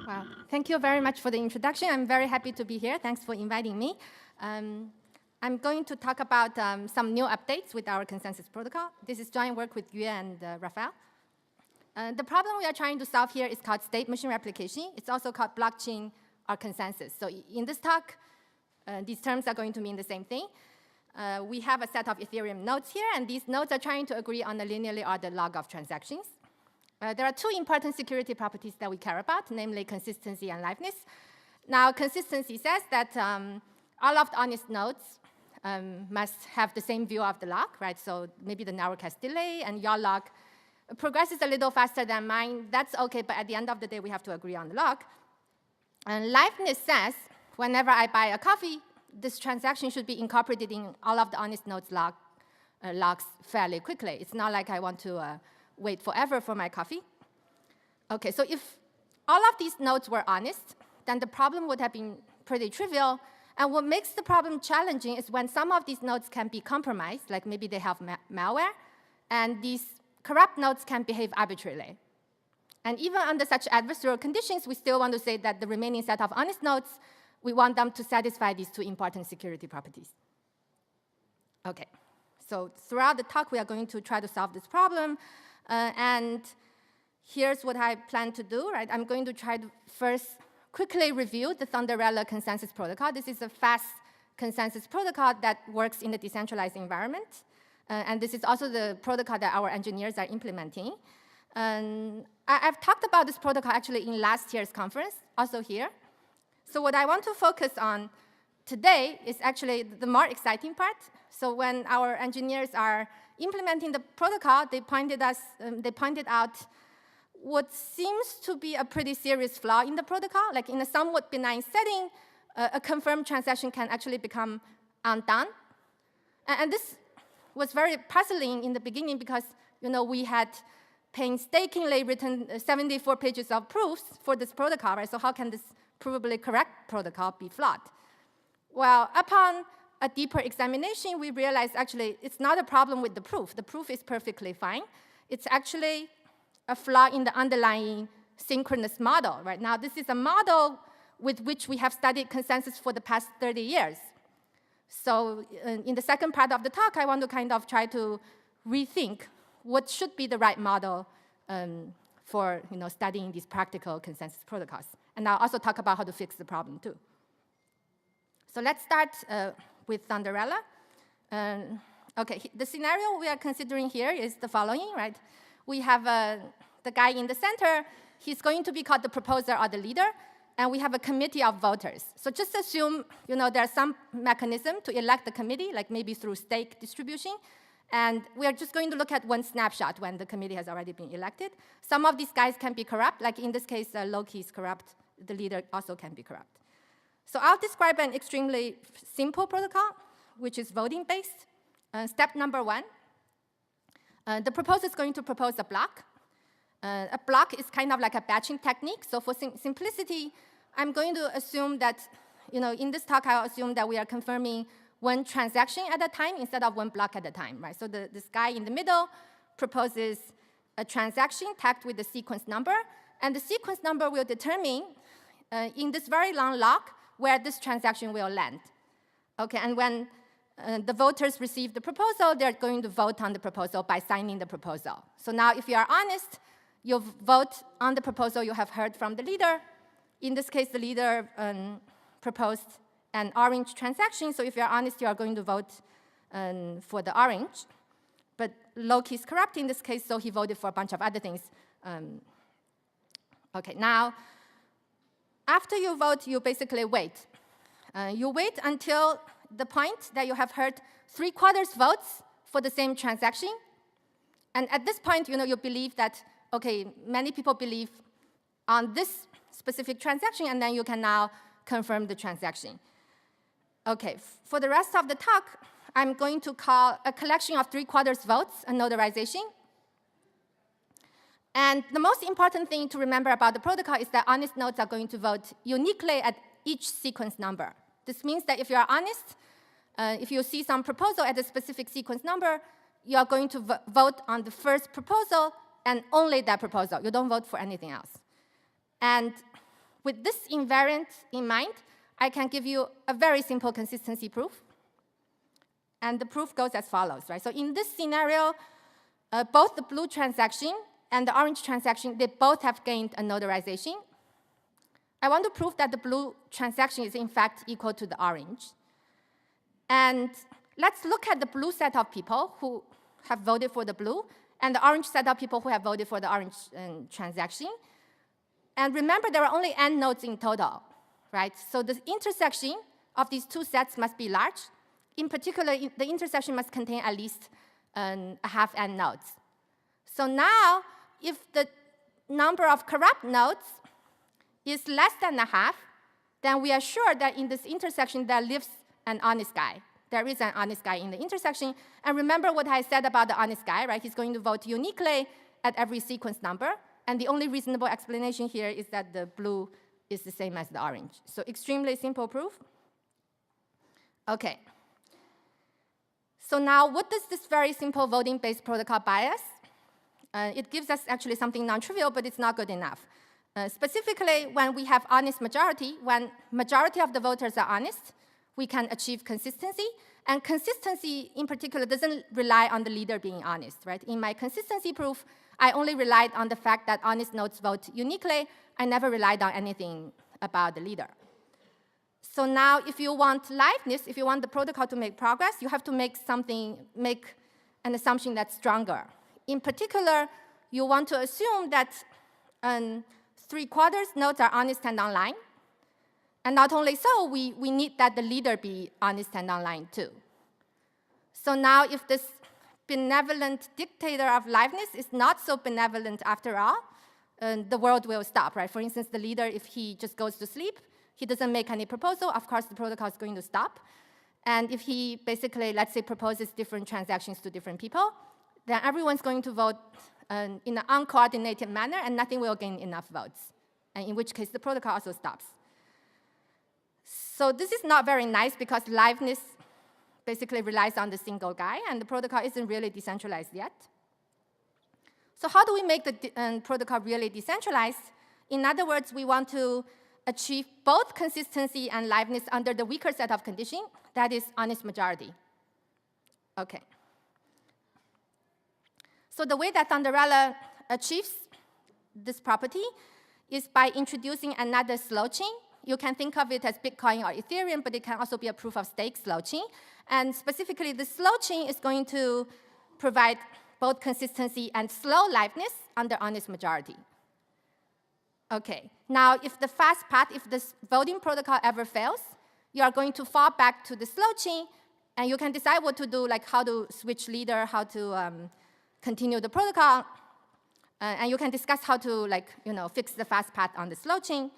Wow. Thank you very much for the introduction. I'm very happy to be here. Thanks for inviting me. I'm going to talk about some new updates with our consensus protocol. This is joint work with Yue and Raphael. The problem we are trying to solve here is called state machine replication. It's also called blockchain or consensus. So in this talk, these terms are going to mean the same thing. We have a set of Ethereum nodes here, and these nodes are trying to agree on the linearly ordered log of transactions. There are two important security properties that we care about, namely consistency and liveness. Now, consistency says that all of the honest nodes must have the same view of the log, right? So maybe the network has delay, and your log progresses a little faster than mine. That's OK, but at the end of the day, we have to agree on the log. And liveness says, whenever I buy a coffee, this transaction should be incorporated in all of the honest nodes logs fairly quickly. It's not like I want to wait forever for my coffee. OK, so if all of these nodes were honest, then the problem would have been pretty trivial. And what makes the problem challenging is when some of these nodes can be compromised, like maybe they have malware, and these corrupt nodes can behave arbitrarily. And even under such adversarial conditions, we still want to say that the remaining set of honest nodes, we want them to satisfy these two important security properties. OK, so throughout the talk, we are going to try to solve this problem. And here's what I plan to do. Right? I'm going to try to first quickly review the ThunderCore's consensus protocol. This is a fast consensus protocol that works in the decentralized environment. And this is also the protocol that our engineers are implementing. I've talked about this protocol actually in last year's conference, also here. So what I want to focus on today is actually the more exciting part. So when our engineers are implementing the protocol, they pointed out what seems to be a pretty serious flaw in the protocol. Like in a somewhat benign setting, a confirmed transaction can actually become undone. And this was very puzzling in the beginning because we had painstakingly written 74 pages of proofs for this protocol, right? So how can this provably correct protocol be flawed? Well, upon a deeper examination, we realized actually it's not a problem with the proof. The proof is perfectly fine. It's actually a flaw in the underlying synchronous model. Right now, this is a model with which we have studied consensus for the past 30 years. So in the second part of the talk, I want to kind of try to rethink what should be the right model for studying these practical consensus protocols. And I'll also talk about how to fix the problem, too. So let's start with ThunderCore's. OK, the scenario we are considering here is the following, right? We have the guy in the center. He's going to be called the proposer or the leader. And we have a committee of voters. So just assume there's some mechanism to elect the committee, like maybe through stake distribution. And we are just going to look at one snapshot when the committee has already been elected. Some of these guys can be corrupt. Like in this case, Loki is corrupt. The leader also can be corrupt. So I'll describe an extremely simple protocol, which is voting-based. Step number 1, the proposer is going to propose a block. A block is kind of like a batching technique. So for simplicity, I'm going to assume that, in this talk, I'll assume that we are confirming one transaction at a time instead of one block at a time, right? So this guy in the middle proposes a transaction tagged with the sequence number. And the sequence number will determine, in this very long lock, where this transaction will land. OK, and when the voters receive the proposal, they're going to vote on the proposal by signing the proposal. So now, if you are honest, you vote on the proposal you have heard from the leader. In this case, the leader proposed an orange transaction. So if you're honest, you are going to vote for the orange. But Loki is corrupt in this case, so he voted for a bunch of other things. OK, now, after you vote, you basically wait. You wait until the point that you have heard 3/4 votes for the same transaction. And at this point, you believe that, OK, many people believe on this specific transaction, and then you can now confirm the transaction. OK, for the rest of the talk, I'm going to call a collection of 3/4 votes a notarization. And the most important thing to remember about the protocol is that honest nodes are going to vote uniquely at each sequence number. This means that if you are honest, if you see some proposal at a specific sequence number, you are going to vote on the first proposal and only that proposal. You don't vote for anything else. And with this invariant in mind, I can give you a very simple consistency proof. And the proof goes as follows, right? So in this scenario, both the blue transaction and the orange transaction, they both have gained a notarization. I want to prove that the blue transaction is in fact equal to the orange. And let's look at the blue set of people who have voted for the blue and the orange set of people who have voted for the orange transaction. And remember, there are only n nodes in total, right? So the intersection of these two sets must be large. In particular, the intersection must contain at least a half n nodes. So now, if the number of corrupt nodes is less than a half, then we are sure that in this intersection there lives an honest guy. There is an honest guy in the intersection. And remember what I said about the honest guy, right? He's going to vote uniquely at every sequence number. And the only reasonable explanation here is that the blue is the same as the orange. So extremely simple proof. OK. So now what does this very simple voting-based protocol buy us? It gives us actually something non-trivial, but it's not good enough. Specifically, when we have honest majority, when majority of the voters are honest, we can achieve consistency. And consistency, in particular, doesn't rely on the leader being honest, right? In my consistency proof, I only relied on the fact that honest nodes vote uniquely. I never relied on anything about the leader. So now, if you want liveness, if you want the protocol to make progress, you have to make an assumption that's stronger. In particular, you want to assume that 3/4 nodes are honest and online. And not only so, we need that the leader be honest and online too. So now if this benevolent dictator of liveness is not so benevolent after all, the world will stop, right? For instance, the leader, if he just goes to sleep, he doesn't make any proposal, of course the protocol is going to stop. And if he basically, let's say, proposes different transactions to different people, then everyone's going to vote in an uncoordinated manner, and nothing will gain enough votes, and in which case the protocol also stops. So this is not very nice because liveness basically relies on the single guy, and the protocol isn't really decentralized yet. So how do we make the protocol really decentralized? In other words, we want to achieve both consistency and liveness under the weaker set of condition, that is honest majority. OK. So the way that Thunderella achieves this property is by introducing another slow chain. You can think of it as Bitcoin or Ethereum, but it can also be a proof-of-stake slow chain. And specifically, the slow chain is going to provide both consistency and slow liveness under honest majority. OK. Now, if the fast path, if this voting protocol ever fails, you are going to fall back to the slow chain, and you can decide what to do, like how to switch leader, how to continue the protocol, and you can discuss how to, fix the fast path on the slow chain.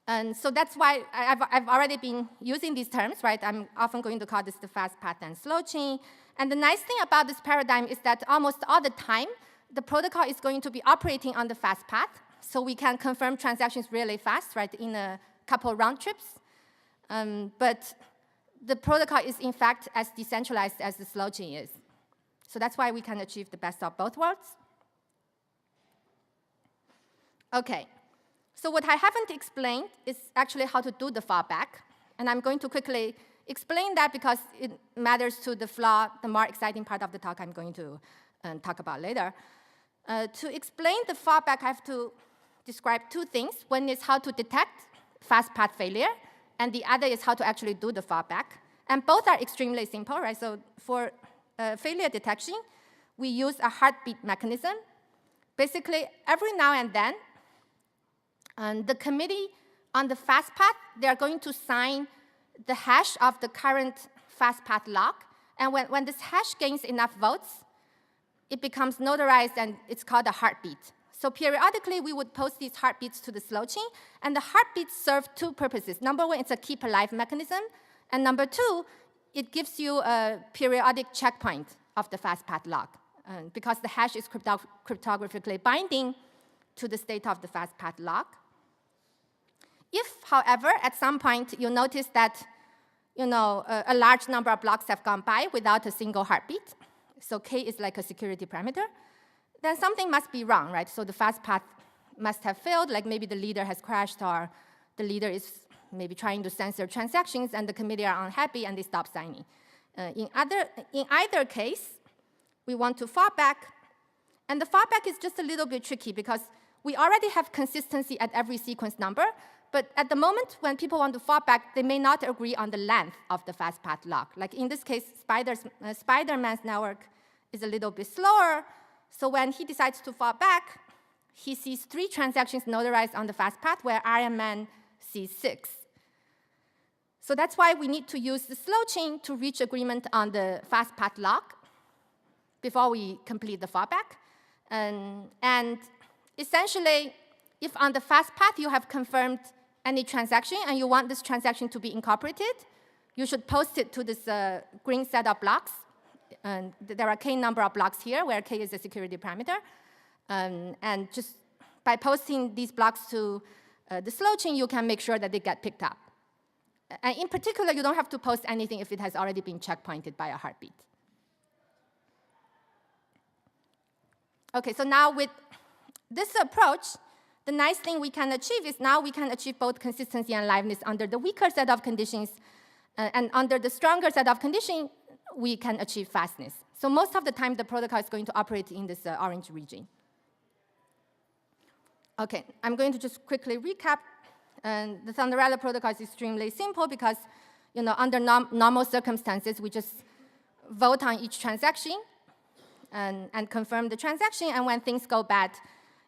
And so that's why I've already been using these terms, right? I'm often going to call this the fast path and slow chain. And the nice thing about this paradigm is that almost all the time, the protocol is going to be operating on the fast path. So we can confirm transactions really fast, right, in a couple of round trips. But the protocol is, in fact, as decentralized as the slow chain is. So that's why we can achieve the best of both worlds. OK. So what I haven't explained is actually how to do the fallback. And I'm going to quickly explain that because it matters to the flaw, the more exciting part of the talk I'm going to talk about later. To explain the fallback, I have to describe two things. One is how to detect fast path failure, and the other is how to actually do the fallback. And both are extremely simple, right? So for failure detection, we use a heartbeat mechanism. Basically, every now and then, the committee on the fast path, they're going to sign the hash of the current fast path lock. And when this hash gains enough votes, it becomes notarized, and it's called a heartbeat. So periodically, we would post these heartbeats to the slow chain. And the heartbeats serve two purposes. Number one, it's a keep alive mechanism. And number two, it gives you a periodic checkpoint of the fast path lock, because the hash is cryptographically binding to the state of the fast path lock. If, however, at some point you notice that a large number of blocks have gone by without a single heartbeat, so k is like a security parameter, then something must be wrong, right? So the fast path must have failed, like maybe the leader has crashed, or the leader is maybe trying to censor transactions, and the committee are unhappy, and they stop signing. In either case, we want to fall back. And the fallback is just a little bit tricky, because we already have consistency at every sequence number. But at the moment, when people want to fall back, they may not agree on the length of the fast path lock. Like in this case, Spider-Man's network is a little bit slower. So when he decides to fall back, he sees 3 transactions notarized on the fast path, where Iron Man sees 6. So that's why we need to use the slow chain to reach agreement on the fast path lock before we complete the fallback. And essentially, if on the fast path you have confirmed any transaction and you want this transaction to be incorporated, you should post it to this green set of blocks. And there are k number of blocks here, where k is a security parameter. And just by posting these blocks to the slow chain, you can make sure that they get picked up. And in particular, you don't have to post anything if it has already been checkpointed by a heartbeat. OK, so now with this approach, the nice thing we can achieve is now we can achieve both consistency and liveness under the weaker set of conditions. And under the stronger set of conditions, we can achieve fastness. So most of the time, the protocol is going to operate in this orange region. OK, I'm going to just quickly recap. And the Thunderella protocol is extremely simple, because under normal circumstances, we just vote on each transaction and confirm the transaction. And when things go bad,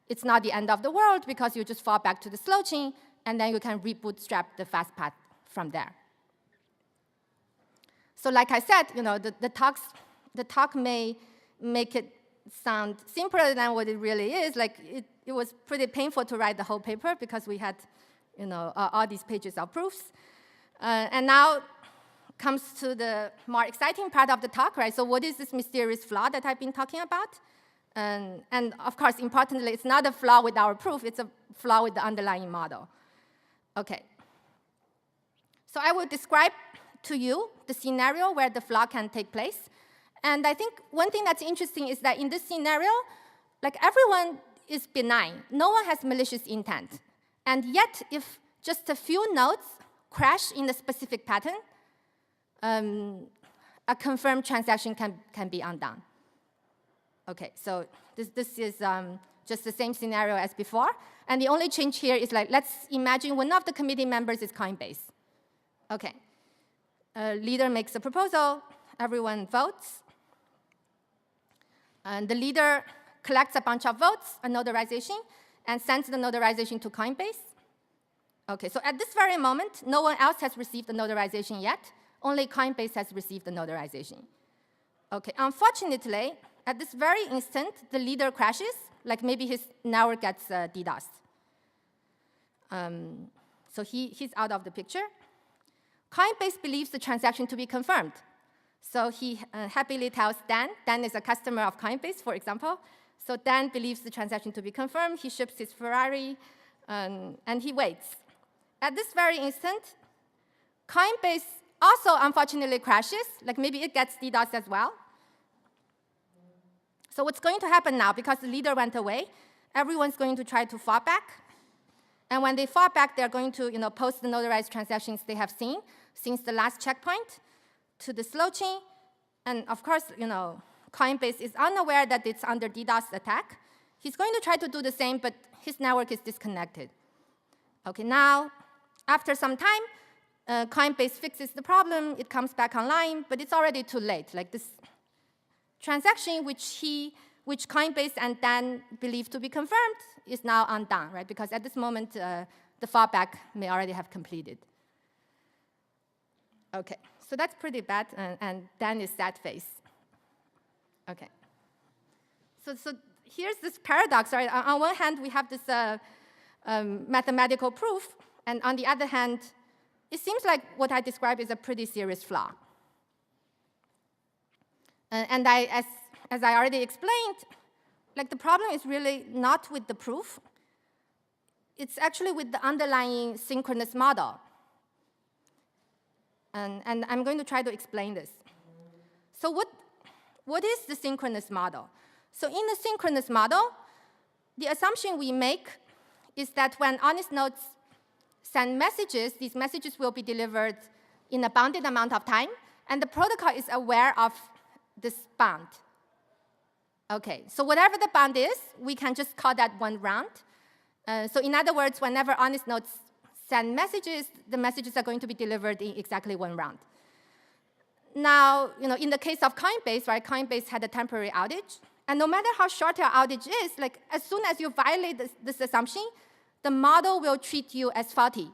it's not the end of the world, because you just fall back to the slow chain, and then you can rebootstrap the fast path from there. So like I said, the talk may make it sound simpler than what it really is. Like it was pretty painful to write the whole paper, because we had all these pages of proofs. And now comes to the more exciting part of the talk, right? So what is this mysterious flaw that I've been talking about? And of course, importantly, it's not a flaw with our proof. It's a flaw with the underlying model. OK. So I will describe to you the scenario where the flaw can take place. And I think one thing that's interesting is that in this scenario, like everyone is benign. No one has malicious intent. And yet, if just a few nodes crash in a specific pattern, a confirmed transaction can be undone. OK, so this is just the same scenario as before. And the only change here is, like, let's imagine one of the committee members is Coinbase. OK, leader makes a proposal. Everyone votes. And the leader collects a bunch of votes, a notarization, and sends the notarization to Coinbase. OK, so at this very moment, no one else has received the notarization yet. Only Coinbase has received the notarization. OK, unfortunately, at this very instant, the leader crashes. Like maybe his network gets DDoS. So he's out of the picture. Coinbase believes the transaction to be confirmed. So he happily tells Dan. Dan is a customer of Coinbase, for example. So Dan believes the transaction to be confirmed. He ships his Ferrari, and he waits. At this very instant, Coinbase also unfortunately crashes. Like maybe it gets DDoS as well. So what's going to happen now? Because the leader went away, everyone's going to try to fall back. And when they fall back, they're going to post the notarized transactions they have seen since the last checkpoint to the slow chain. And of course, Coinbase is unaware that it's under DDoS attack. He's going to try to do the same, but his network is disconnected. OK, now, after some time, Coinbase fixes the problem. It comes back online, but it's already too late. Like this transaction, which Coinbase and Dan believe to be confirmed, is now undone, right? Because at this moment, the fallback may already have completed. OK, so that's pretty bad, and Dan is sad face. OK. So here's this paradox, right? On one hand, we have this mathematical proof, and on the other hand, it seems like what I described is a pretty serious flaw. And as I already explained, like the problem is really not with the proof. It's actually with the underlying synchronous model. And I'm going to try to explain this. So what is the synchronous model? So in the synchronous model, the assumption we make is that when honest nodes send messages, these messages will be delivered in a bounded amount of time, and the protocol is aware of this bound. OK, so whatever the bound is, we can just call that one round. So in other words, whenever honest nodes send messages, the messages are going to be delivered in exactly one round. Now, in the case of Coinbase, right, Coinbase had a temporary outage. And no matter how short your outage is, like as soon as you violate this assumption, the model will treat you as faulty.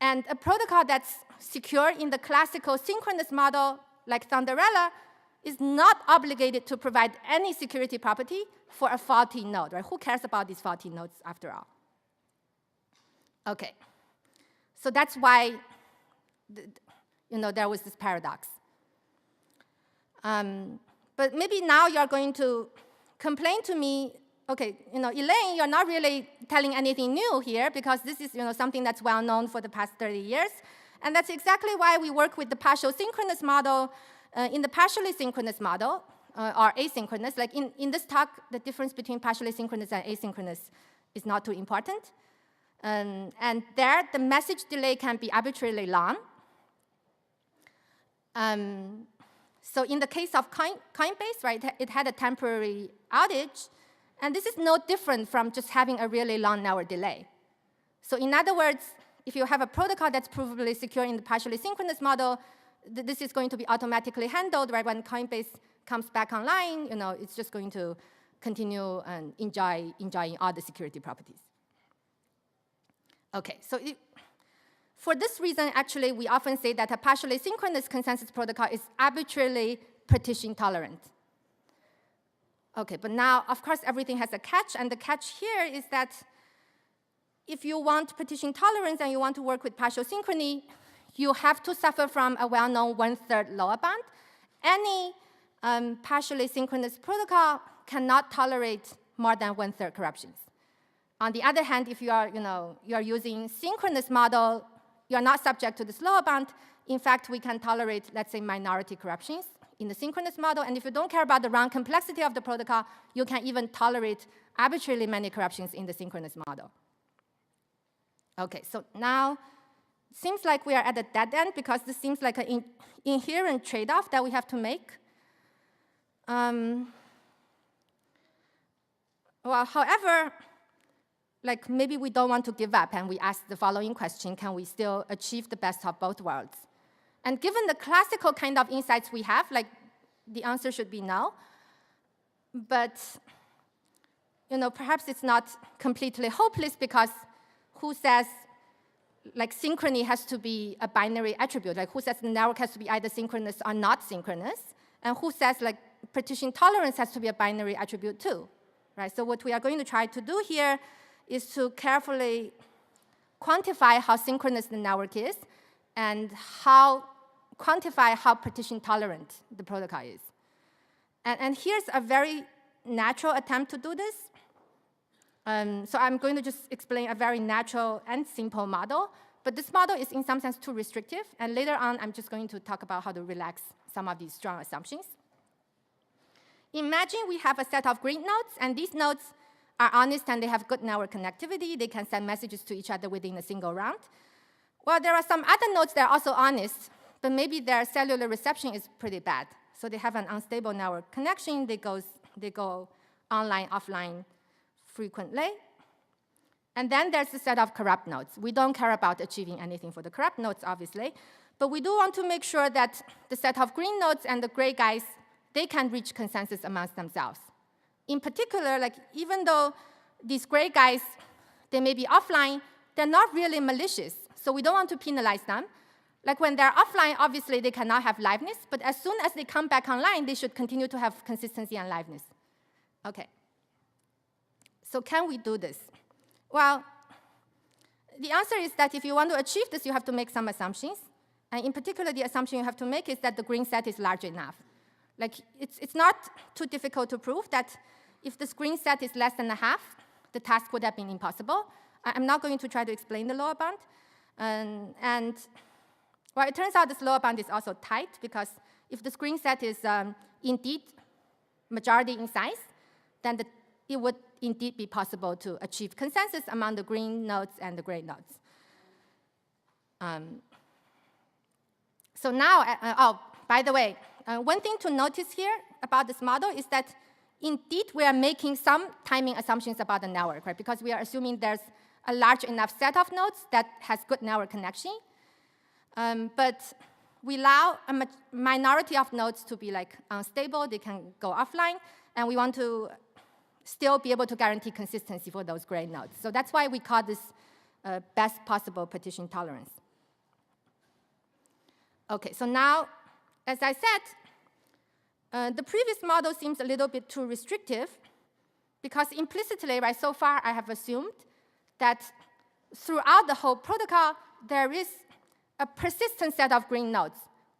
And a protocol that's secure in the classical synchronous model, like ThunderCore's, is not obligated to provide any security property for a faulty node, right? Who cares about these faulty nodes after all? OK, so that's why there was this paradox. But maybe now you're going to complain to me, OK, Elaine, you're not really telling anything new here, because this is something that's well known for the past 30 years. And that's exactly why we work with the partial synchronous model. In the partially synchronous model, or asynchronous, like in this talk, the difference between partially synchronous and asynchronous is not too important. And there, the message delay can be arbitrarily long. So in the case of Coinbase, right, it had a temporary outage. And this is no different from just having a really long network delay. So in other words, if you have a protocol that's provably secure in the partially synchronous model, this is going to be automatically handled, right? When Coinbase comes back online, it's just going to continue and enjoying all the security properties. OK, so for this reason, actually, we often say that a partially synchronous consensus protocol is arbitrarily partition tolerant. OK, but now, of course, everything has a catch. And the catch here is that if you want partition tolerance and you want to work with partial synchrony, you have to suffer from a well-known one-third lower bound. Any partially synchronous protocol cannot tolerate more than one-third corruptions. On the other hand, if you are using synchronous model, you're not subject to this lower bound. In fact, we can tolerate, let's say, minority corruptions in the synchronous model. And if you don't care about the round complexity of the protocol, you can even tolerate arbitrarily many corruptions in the synchronous model. OK, so now, seems like we are at a dead end, because this seems like an inherent trade-off that we have to make. Well, however, like maybe we don't want to give up, and we ask the following question: can we still achieve the best of both worlds? And given the classical kind of insights we have, like the answer should be no. But perhaps it's not completely hopeless, because who says like synchrony has to be a binary attribute? Like who says the network has to be either synchronous or not synchronous? And who says like partition tolerance has to be a binary attribute too? Right? So what we are going to try to do here is to carefully quantify how synchronous the network is and quantify how partition tolerant the protocol is. And here's a very natural attempt to do this. So I'm going to just explain a very natural and simple model. But this model is, in some sense, too restrictive. And later on, I'm just going to talk about how to relax some of these strong assumptions. Imagine we have a set of grid nodes. And these nodes are honest, and they have good network connectivity. They can send messages to each other within a single round. Well, there are some other nodes that are also honest, but maybe their cellular reception is pretty bad. So they have an unstable network connection. They go online, offline frequently. And then there's a set of corrupt nodes. We don't care about achieving anything for the corrupt nodes, obviously. But we do want to make sure that the set of green nodes and the gray guys, they can reach consensus amongst themselves. In particular, like even though these gray guys, they may be offline, they're not really malicious. So we don't want to penalize them. Like when they're offline, obviously they cannot have liveness. But as soon as they come back online, they should continue to have consistency and liveness. OK. So can we do this? Well, the answer is that if you want to achieve this, you have to make some assumptions. And in particular, the assumption you have to make is that the green set is large enough. Like it's not too difficult to prove that if the green set is less than a half, the task would have been impossible. I'm not going to try to explain the lower bound. Well, it turns out this lower bound is also tight, because if the screen set is indeed majority in size, then it would indeed be possible to achieve consensus among the green nodes and the gray nodes. So now, oh, by the way, one thing to notice here about this model is that indeed we are making some timing assumptions about the network, right? Because we are assuming there's a large enough set of nodes that has good network connection. But we allow a minority of nodes to be like unstable, they can go offline, and we want to still be able to guarantee consistency for those gray nodes. So that's why we call this best possible partition tolerance. Okay, so now, as I said, the previous model seems a little bit too restrictive because implicitly, right, so far I have assumed that throughout the whole protocol, there is a persistent set of green nodes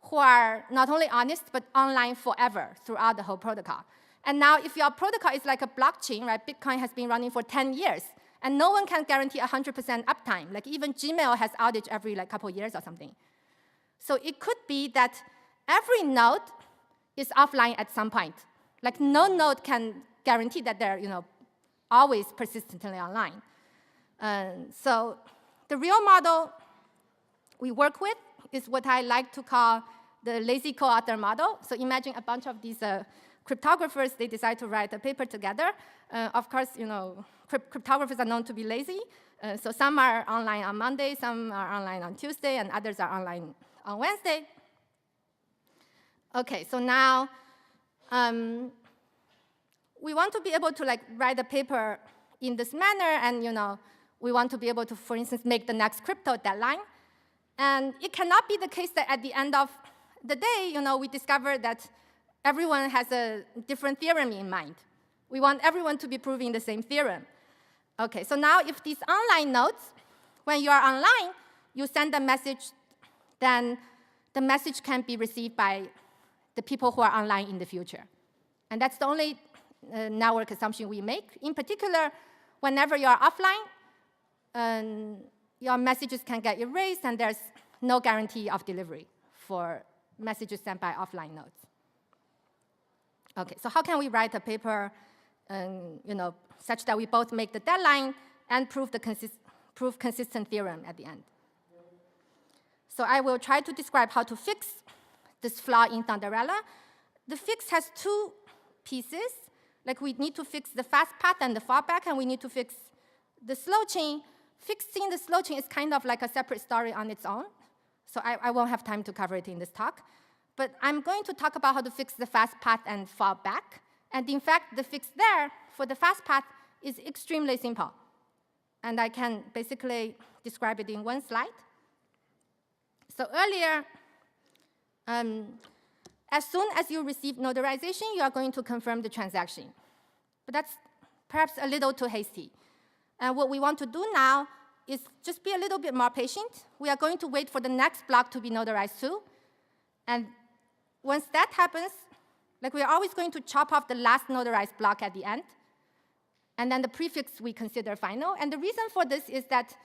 who are not only honest, but online forever throughout the whole protocol. And now if your protocol is like a blockchain, right, Bitcoin has been running for 10 years, and no one can guarantee 100% uptime. Like even Gmail has outage every like couple years or something. So it could be that every node is offline at some point. Like no node can guarantee that they're always persistently online. So the real model we work with is what I like to call the lazy co-author model. So imagine a bunch of these cryptographers, they decide to write a paper together. Of course, cryptographers are known to be lazy. So some are online on Monday, some are online on Tuesday, and others are online on Wednesday. Okay, so now we want to be able to like write a paper in this manner, and we want to be able to, for instance, make the next crypto deadline. And it cannot be the case that at the end of the day, we discover that everyone has a different theorem in mind. We want everyone to be proving the same theorem. Okay, so now if these online nodes, when you are online, you send a message, then the message can be received by the people who are online in the future. And that's the only network assumption we make. In particular, whenever you are offline, your messages can get erased, and there's no guarantee of delivery for messages sent by offline nodes. Okay, so how can we write a paper, such that we both make the deadline and prove consistent theorem at the end? So I will try to describe how to fix this flaw in Thunderella. The fix has two pieces. Like we need to fix the fast path and the fallback, and we need to fix the slow chain. Fixing the slow chain is kind of like a separate story on its own. So I won't have time to cover it in this talk. But I'm going to talk about how to fix the fast path and fallback. And in fact, the fix there for the fast path is extremely simple. And I can basically describe it in one slide. So earlier, as soon as you receive notarization, you are going to confirm the transaction. But that's perhaps a little too hasty. And what we want to do now is just be a little bit more patient. We are going to wait for the next block to be notarized too. And once that happens, like we are always going to chop off the last notarized block at the end. And then the prefix we consider final. And the reason for this is that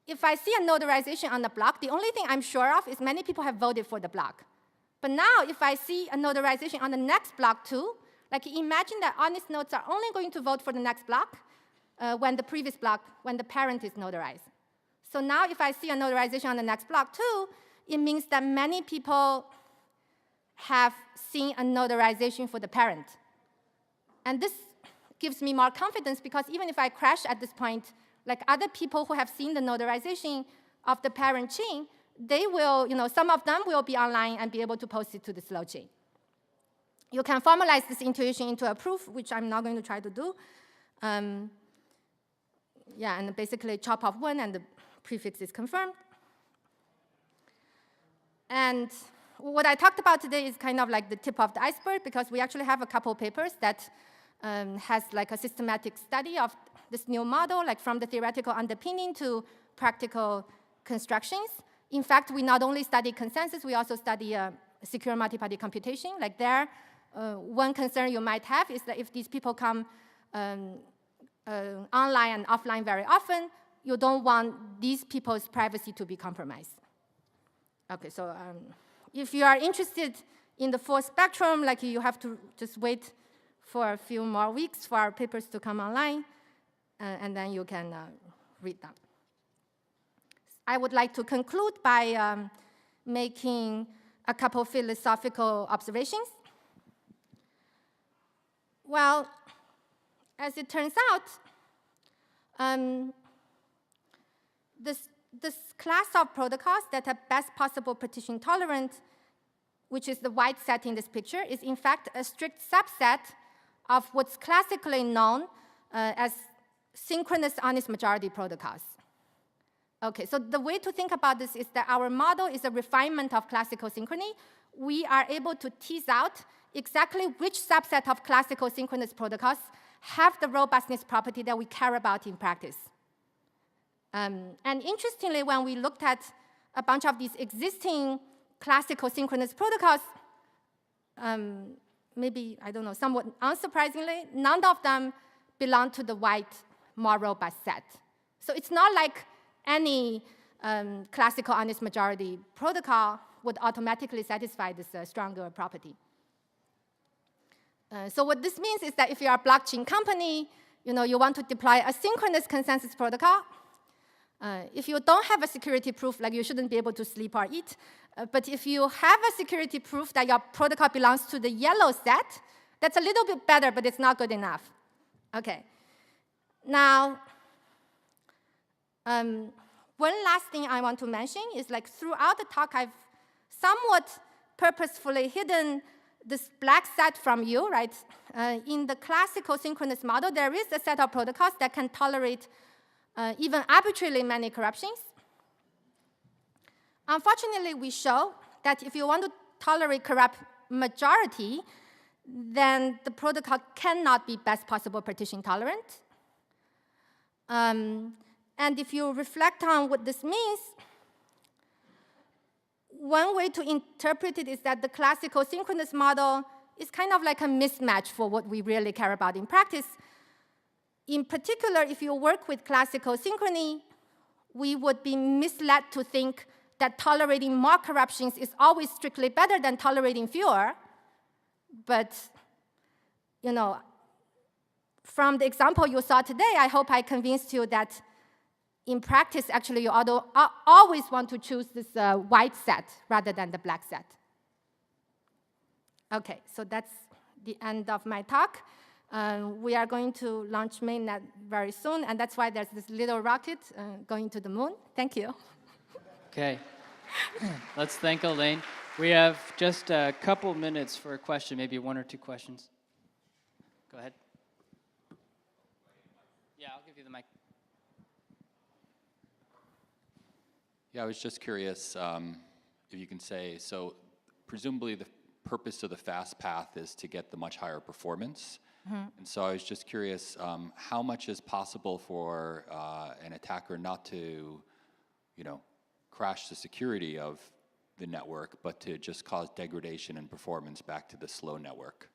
if I see a notarization on the block, the only thing I'm sure of is many people have voted for the block. But now if I see a notarization on the next block too, like imagine that honest nodes are only going to vote for the next block when the previous block, when the parent is notarized. So now if I see a notarization on the next block too, it means that many people have seen a notarization for the parent. And this gives me more confidence because even if I crash at this point, like other people who have seen the notarization of the parent chain, they will, some of them will be online and be able to post it to the slow chain. You can formalize this intuition into a proof, which I'm not going to try to do. Yeah, and basically chop off one, and the prefix is confirmed. And what I talked about today is kind of like the tip of the iceberg, because we actually have a couple papers that has like a systematic study of this new model, like from the theoretical underpinning to practical constructions. In fact, we not only study consensus, we also study secure multi-party computation. Like there, one concern you might have is that if these people come online and offline very often, you don't want these people's privacy to be compromised. Okay, so if you are interested in the full spectrum, like you have to just wait for a few more weeks for our papers to come online, and then you can read them. I would like to conclude by making a couple philosophical observations. Well, as it turns out, this class of protocols that are best possible partition tolerant, which is the white set in this picture, is in fact a strict subset of what's classically known as synchronous honest majority protocols. Okay, so the way to think about this is that our model is a refinement of classical synchrony. We are able to tease out exactly which subset of classical synchronous protocols have the robustness property that we care about in practice. And interestingly, when we looked at a bunch of these existing classical synchronous protocols, maybe, I don't know, somewhat unsurprisingly, none of them belong to the white, more robust set. So it's not like any classical honest majority protocol would automatically satisfy this stronger property. So what this means is that if you're a blockchain company, you want to deploy a synchronous consensus protocol. If you don't have a security proof, like you shouldn't be able to sleep or eat. But if you have a security proof that your protocol belongs to the yellow set, that's a little bit better, but it's not good enough. Okay. Now, one last thing I want to mention is like throughout the talk, I've somewhat purposefully hidden this black set from you, right? In the classical synchronous model, there is a set of protocols that can tolerate even arbitrarily many corruptions. Unfortunately, we show that if you want to tolerate corrupt majority, then the protocol cannot be best possible partition tolerant. And if you reflect on what this means, one way to interpret it is that the classical synchronous model is kind of like a mismatch for what we really care about in practice. In particular, if you work with classical synchrony, we would be misled to think that tolerating more corruptions is always strictly better than tolerating fewer. But, from the example you saw today, I hope I convinced you that in practice, actually, you always want to choose this white set rather than the black set. Okay, so that's the end of my talk. We are going to launch mainnet very soon, and that's why there's this little rocket going to the moon. Thank you. Okay. Let's thank Elaine. We have just a couple minutes for a question, maybe one or two questions. Go ahead. Yeah, I'll give you the mic. Yeah, I was just curious if you can say, so presumably the purpose of the fast path is to get the much higher performance. Mm-hmm. And so I was just curious, how much is possible for an attacker not to, crash the security of the network, but to just cause degradation in performance back to the slow network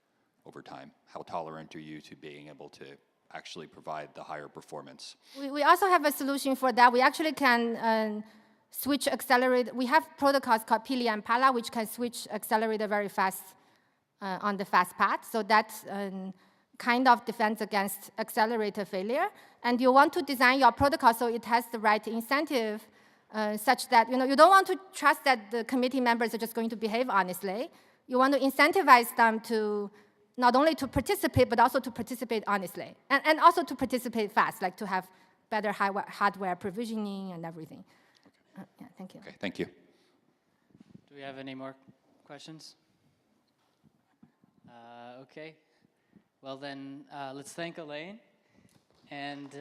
over time? How tolerant are you to being able to actually provide the higher performance? We also have a solution for that. We actually can switch accelerator. We have protocols called Pili and Pala, which can switch accelerator very fast on the fast path. So that kind of defends against accelerator failure. And you want to design your protocol so it has the right incentive such that you don't want to trust that the committee members are just going to behave honestly. You want to incentivize them to not only to participate, but also to participate honestly. And also to participate fast, like to have better hardware provisioning and everything. Yeah, thank you. Okay, thank you. Do we have any more questions? Okay. Well then, let's thank Elaine. And